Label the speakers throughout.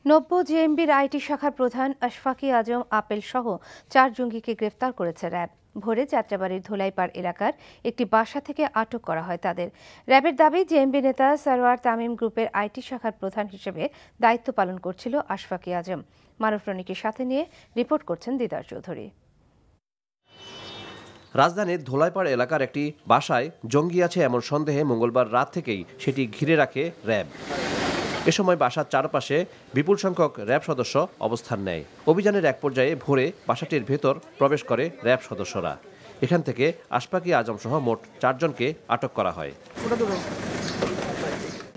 Speaker 1: নব্য জেএমবির আইটি শাখার প্রধান আশফাকি আজম আপেল সহ 4 জঙ্গিকে গ্রেফতার করেছে র্যাব। ভোরে যাত্রাবাড়ির ধোলাইপাড় এলাকার একটি বাসা থেকে আটক করা হয় তাদের। র্যাবের দাবি, জেএমবি নেতা সরওয়ার তামিম গ্রুপের আইটি শাখার প্রধান হিসেবে দায়িত্ব পালন করছিল আশফাকি আজম। মারুফ রনিকে সাথে নিয়ে রিপোর্ট করছেন দিদার চৌধুরী।
Speaker 2: রাজধানীর ধোলাইপাড় এলাকার একটি বাসায় জঙ্গি আছে এমন সন্দেহে মঙ্গলবার রাত থেকেই সেটি ঘিরে রাখে র্যাব। এ সময় বাসার চারপাশে বিপুল সংখ্যক র্যাব সদস্য অবস্থান নেয়। অভিযানের এক পর্যায়ে ভোরে বাসাটির ভেতর প্রবেশ করে র্যাব সদস্যরা। এখান থেকে আশফাকি আজম সহ মোট 4 জনকে আটক করা হয়।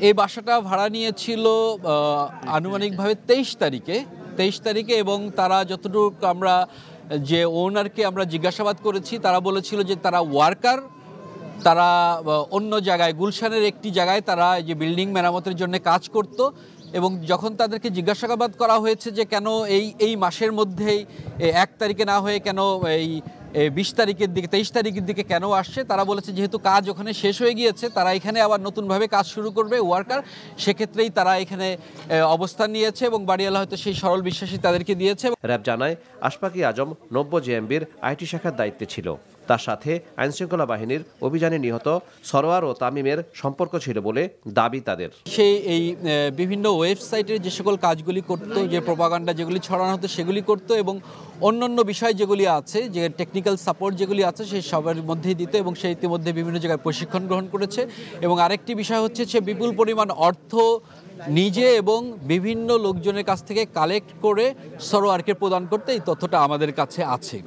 Speaker 3: এই বাসাটা ভাড়া নিয়েছিল আনুমানিকভাবে 23 তারিখে এবং তারা যতটুকু আমরা যে ওনারকে আমরা জিজ্ঞাসাবাদ করেছি, তারা বলেছিল যে তারা ওয়ার্কার, তারা অন্য জায়গায় গুলশানের একটি জায়গায় তারা যে বিল্ডিং মেরামতের জন্য কাজ করত। এবং যখন তাদেরকে জিজ্ঞাসাবাদ করা হয়েছে যে কেন এই মাসের মধ্যেই 1 তারিখে না হয়ে কেন এই 20 তারিখের দিকে 23 তারিখের দিকে কেন আসছে, তারা বলেছে যেহেতু কাজ ওখানে শেষ হয়ে গিয়েছে, তারা এখানে আবার নতুনভাবে কাজ শুরু করবে ওয়ার্কার, সেক্ষেত্রেই তারা এখানে অবস্থান নিয়েছে এবং বাড়িওয়ালা হয়তো সেই সরল বিশ্বাসী তাদেরকে দিয়েছে।
Speaker 2: র্যাব জানায়, আশফাকি আজম নব্য জেএমবির আইটি শাখার দায়িত্বে ছিল। তার সাথে আইনশৃঙ্খলা বাহিনীর অভিযানে নিহত সরওয়ার ও তামিমের সম্পর্ক ছিল বলে দাবি তাদের।
Speaker 3: সেই এই বিভিন্ন ওয়েবসাইটের যে সকল কাজগুলি করত, যে প্রপাগান্ডা যেগুলি ছড়ানো হতো সেগুলি করত এবং অন্যান্য বিষয় যেগুলি আছে, যে টেকনিক্যাল সাপোর্ট যেগুলি আছে সেই সবার মধ্যেই দিত এবং সে ইতিমধ্যে বিভিন্ন জায়গায় প্রশিক্ষণ গ্রহণ করেছে। এবং আরেকটি বিষয় হচ্ছে সে বিপুল পরিমাণ অর্থ নিজে এবং বিভিন্ন লোকজনের কাছ থেকে কালেক্ট করে সরোয়ারকে প্রদান করতে, এই তথ্যটা আমাদের কাছে আছে।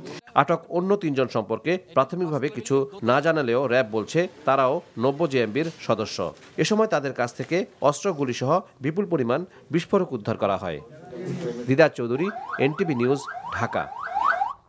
Speaker 2: আটক অন্য 3 জন সম্পর্কে প্রাথমিকভাবে কিছু না জানালেও র্যাব বলছে তারাও নব্য জেএমবির সদস্য। এ সময় তাদের কাছ থেকে অস্ত্র, গুলিসহ বিপুল পরিমাণ বিস্ফোরক উদ্ধার করা হয়। দিদার চৌধুরী, এনটিভি নিউজ, ঢাকা।